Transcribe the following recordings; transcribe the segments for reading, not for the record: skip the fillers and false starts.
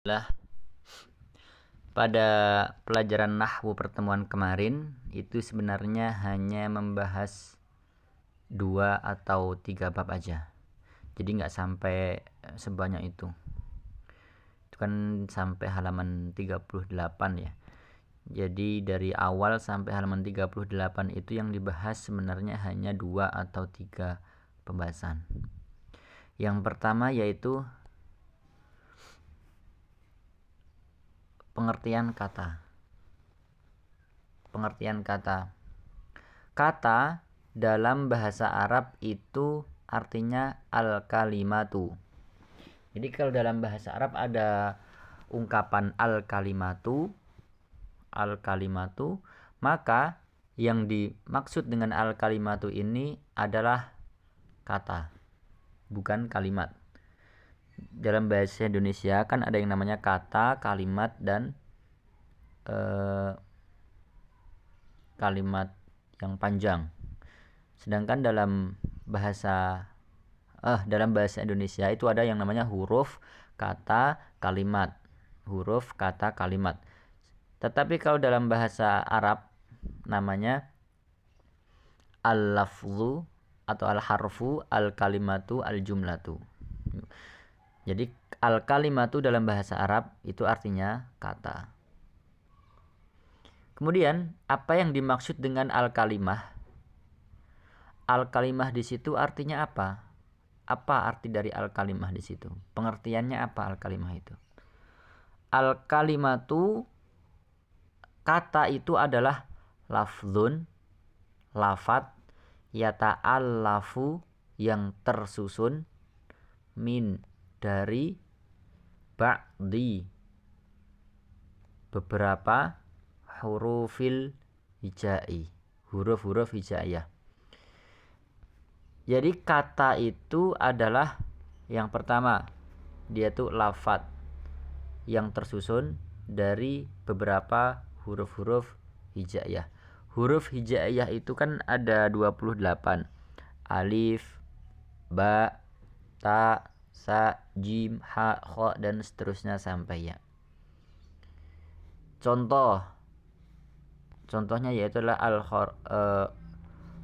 Lah, pada pelajaran nahwu pertemuan kemarin itu sebenarnya hanya membahas 2 atau 3 bab aja. Jadi nggak sampai sebanyak itu. Itu kan sampai halaman 38 ya. Jadi dari awal sampai halaman 38 itu yang dibahas sebenarnya hanya 2 atau 3 pembahasan. Yang pertama yaitu pengertian kata. Pengertian kata. Kata dalam bahasa Arab itu artinya al-kalimatu. Jadi kalau dalam bahasa Arab ada ungkapan al-kalimatu, maka yang dimaksud dengan al-kalimatu ini adalah kata, bukan kalimat. Dalam bahasa Indonesia kan ada yang namanya kata, kalimat, dan kalimat yang panjang. Sedangkan dalam bahasa Indonesia itu ada yang namanya huruf, kata, kalimat. Huruf, kata, kalimat. Tetapi kalau dalam bahasa Arab namanya al-lafzu atau al-harfu, al-kalimatu, al-jumlatu. Jadi al-kalimatu dalam bahasa Arab itu artinya kata. Kemudian apa yang dimaksud dengan al-kalimah? Al-kalimah di situ artinya apa? Apa arti dari al-kalimah di situ? Pengertiannya apa al-kalimah itu? Al-kalimatu, kata itu adalah lafzun, lafat, yata'allafu, yang tersusun, min, dari, ba'di, beberapa, hurufil hijai, huruf-huruf hijaiyah. Jadi kata itu adalah yang pertama, dia tuh lafat yang tersusun dari beberapa huruf-huruf hijaiyah. Huruf hijaiyah itu kan ada 28. Alif, ba, ta, sa, jim, ha, kha, dan seterusnya sampai ya. Contohnya yaitu adalah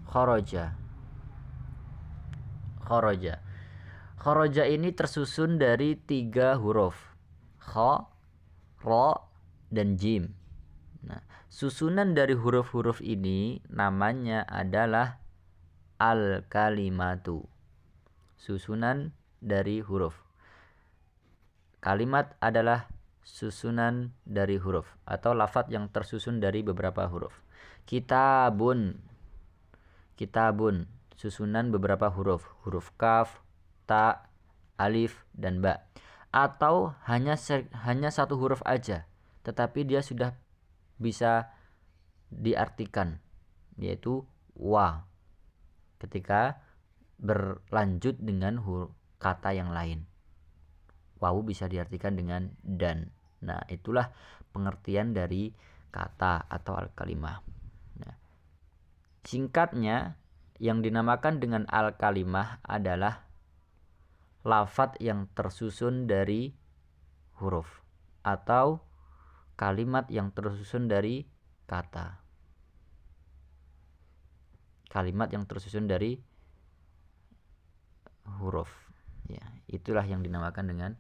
kharaja. Kharaja ini tersusun dari 3 huruf, kha, ra, dan jim. Nah, susunan dari huruf-huruf ini namanya adalah al-kalimatu. Susunan dari huruf. Kalimat adalah susunan dari huruf atau lafaz yang tersusun dari beberapa huruf. Kitabun, susunan beberapa huruf, huruf kaf, ta, alif, dan ba. Atau hanya satu huruf aja, tetapi dia sudah bisa diartikan, yaitu wa, ketika berlanjut dengan kata yang lain. Wawu bisa diartikan dengan dan. Nah, itulah pengertian dari kata atau al-kalimah. Nah, singkatnya, yang dinamakan dengan al-kalimah adalah lafaz yang tersusun dari huruf atau kalimat yang tersusun dari kata. Kalimat yang tersusun dari huruf. Ya, itulah yang dinamakan dengan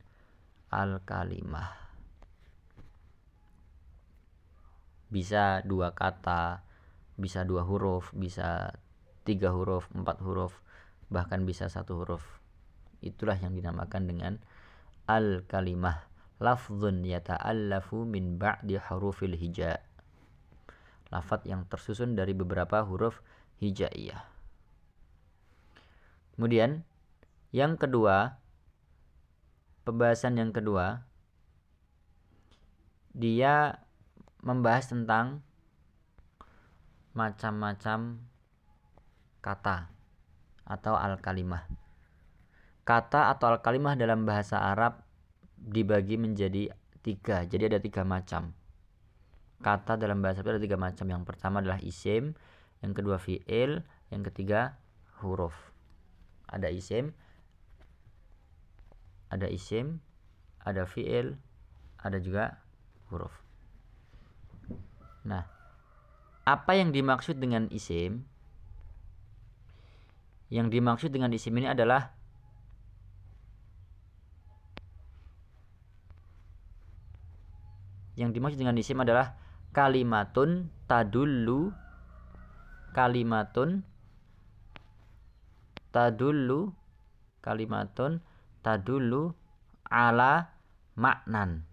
al-kalimah. Bisa 2 kata, bisa 2 huruf, bisa 3 huruf, 4 huruf, bahkan bisa 1 huruf. Itulah yang dinamakan dengan al-kalimah. Lafzun yata'allafu min ba'di hurufil hija. Lafaz yang tersusun dari beberapa huruf hijaiyah. Kemudian yang kedua, pembahasan yang kedua, dia membahas tentang macam-macam kata atau al-kalimah. Kata atau al-kalimah dalam bahasa Arab dibagi menjadi 3. Jadi ada 3 macam. Kata dalam bahasa Arab ada 3 macam. Yang pertama adalah isim, yang kedua fi'il, yang ketiga huruf. Ada isim, ada fi'il, ada juga huruf. Nah, apa yang dimaksud dengan isim? Yang dimaksud dengan isim ini adalah kalimatun tadullu ala maknan.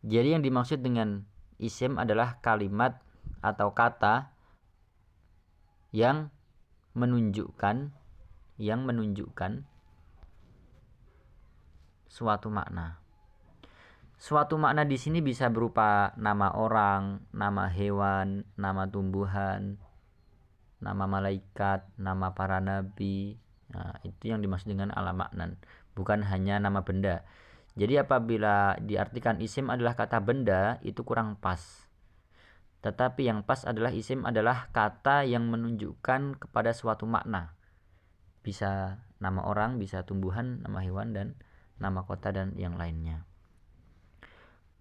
Jadi yang dimaksud dengan isim adalah kalimat atau kata yang menunjukkan suatu makna. Suatu makna di sini bisa berupa nama orang, nama hewan, nama tumbuhan, nama malaikat, nama para nabi. Nah, itu yang dimaksud dengan ala maknan, bukan hanya nama benda. Jadi apabila diartikan isim adalah kata benda, itu kurang pas. Tetapi yang pas adalah isim adalah kata yang menunjukkan kepada suatu makna. Bisa nama orang, bisa tumbuhan, nama hewan, dan nama kota dan yang lainnya.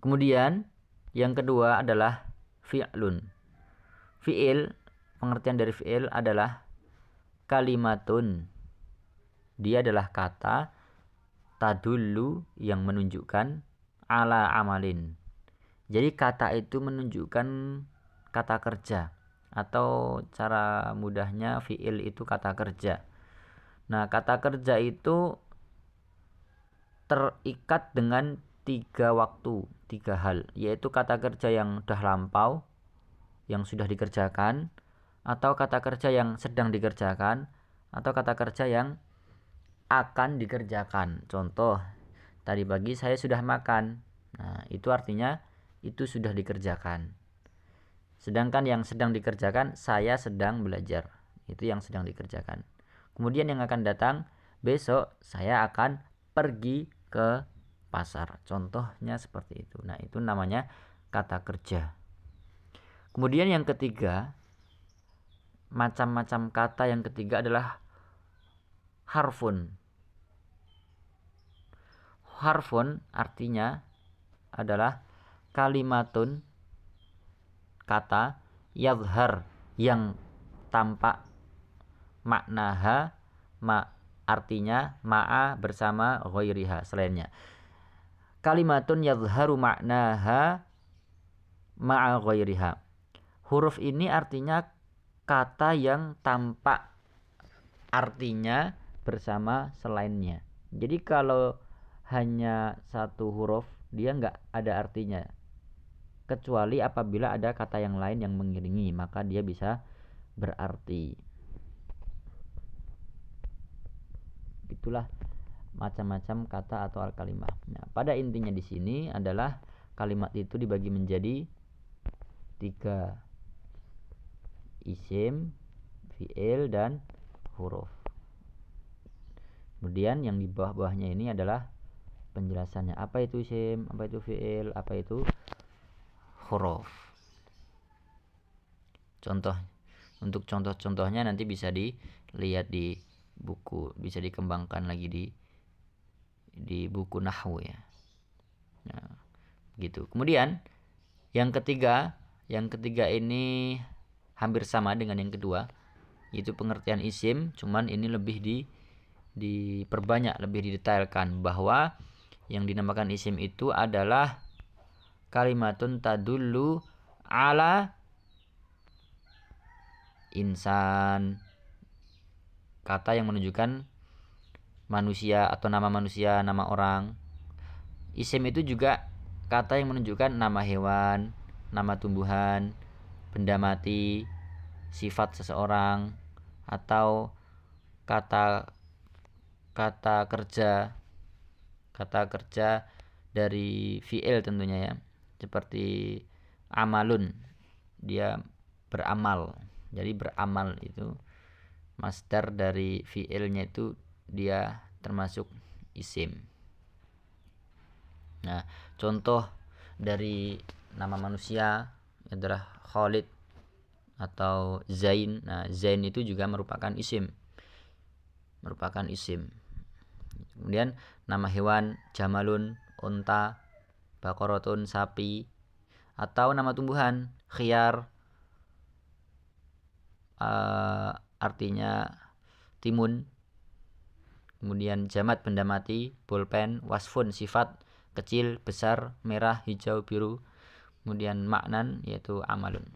Kemudian yang kedua adalah fi'lun. Fi'il, pengertian dari fi'il adalah kalimatun. Dia adalah kata tadullu yang menunjukkan ala amalin. Jadi kata itu menunjukkan kata kerja, atau cara mudahnya fi'il itu kata kerja. Nah, kata kerja itu terikat dengan 3 waktu, 3 hal, yaitu kata kerja yang sudah lampau, yang sudah dikerjakan, atau kata kerja yang sedang dikerjakan, atau kata kerja yang akan dikerjakan. Contoh, tadi pagi saya sudah makan. Nah, itu artinya itu sudah dikerjakan. Sedangkan yang sedang dikerjakan, saya sedang belajar. Itu yang sedang dikerjakan. Kemudian yang akan datang, besok saya akan pergi ke pasar. Contohnya seperti itu. Nah, itu namanya kata kerja. Kemudian yang ketiga, macam-macam kata yang ketiga adalah harfun. Harfun artinya adalah kalimatun, kata yadhhar yang tampak, maknaha artinya ma'a bersama ghairiha selainnya. Kalimatun yadhharu maknaha ma'a ghairiha. Huruf ini artinya kata yang tampak artinya bersama selainnya. Jadi kalau hanya satu huruf, dia nggak ada artinya. Kecuali apabila ada kata yang lain yang mengiringi, maka dia bisa berarti. Itulah macam-macam kata atau al-kalimah. Nah, pada intinya di sini adalah kalimat itu dibagi menjadi 3: isim, fi'il, dan huruf. Kemudian yang di bawah-bawahnya ini adalah penjelasannya. Apa itu isim, apa itu fi'il, apa itu huruf. Contoh, untuk contoh-contohnya nanti bisa dilihat di buku, bisa dikembangkan lagi di buku nahwu ya. Nah, gitu. Kemudian yang ketiga ini hampir sama dengan yang kedua, yaitu pengertian isim, cuman ini lebih diperbanyak, lebih didetailkan, bahwa yang dinamakan isim itu adalah kalimatun tadullu ala insan, kata yang menunjukkan manusia atau nama manusia, nama orang. Isim itu juga kata yang menunjukkan nama hewan, nama tumbuhan, benda mati, sifat seseorang, atau kata kerja dari fi'il tentunya ya, seperti amalun, dia beramal. Jadi beramal itu masdar dari fi'ilnya, itu dia termasuk isim. Nah, contoh dari nama manusia adalah Khalid atau Zain. Nah, Zain itu juga merupakan isim. Kemudian nama hewan Jamalun, unta, baqaratun sapi, atau nama tumbuhan khiyar, artinya timun. Kemudian jamad benda mati, bolpen, wasfun sifat kecil, besar, merah, hijau, biru. Kemudian maknan yaitu amalun.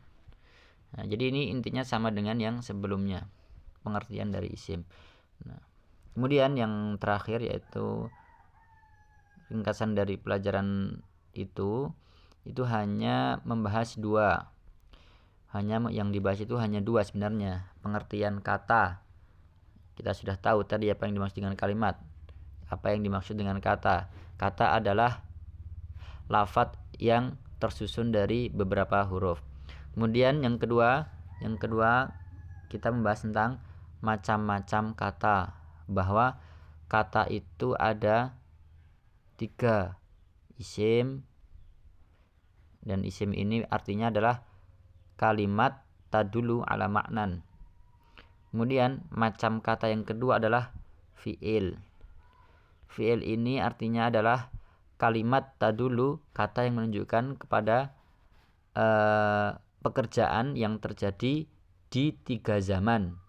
Nah, jadi ini intinya sama dengan yang sebelumnya, pengertian dari isim. Nah, kemudian yang terakhir yaitu ringkasan dari pelajaran itu hanya membahas dua. Hanya yang dibahas itu hanya dua sebenarnya. Pengertian kata. Kita sudah tahu tadi apa yang dimaksud dengan kalimat. Apa yang dimaksud dengan kata. Kata adalah lafadz yang tersusun dari beberapa huruf. Kemudian yang kedua kita membahas tentang macam-macam kata, bahwa kata itu ada 3, isim, dan isim ini artinya adalah kalimat tadulu ala maknan. Kemudian macam kata yang kedua adalah fi'il. Fi'il ini artinya adalah kalimat tadulu, kata yang menunjukkan kepada pekerjaan yang terjadi di 3 zaman.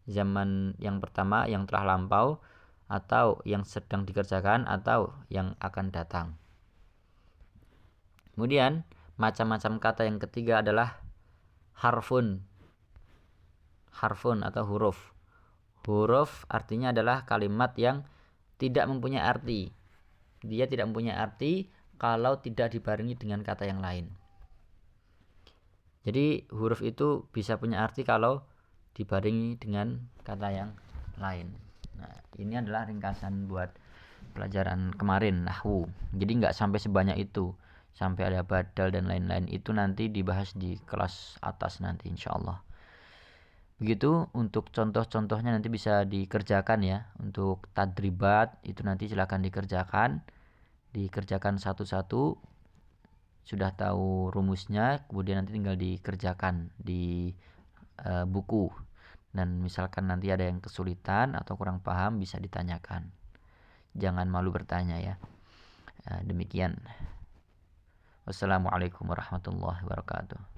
Zaman yang pertama yang telah lampau, atau yang sedang dikerjakan, atau yang akan datang. Kemudian macam-macam kata yang ketiga adalah harfun atau huruf. Huruf artinya adalah kalimat yang tidak mempunyai arti. Dia tidak mempunyai arti kalau tidak dibarengi dengan kata yang lain. Jadi huruf itu bisa punya arti kalau dibarengi dengan kata yang lain. Nah, ini adalah ringkasan buat pelajaran kemarin nahwu. Jadi nggak sampai sebanyak itu, sampai ada badal dan lain-lain. Itu nanti dibahas di kelas atas nanti insyaallah. Begitu untuk contoh-contohnya nanti bisa dikerjakan ya. Untuk tadribat itu nanti silakan dikerjakan satu-satu. Sudah tahu rumusnya, kemudian nanti tinggal dikerjakan di buku. Dan misalkan nanti ada yang kesulitan atau kurang paham bisa ditanyakan. Jangan malu bertanya ya. Demikian. Wassalamualaikum warahmatullahi wabarakatuh.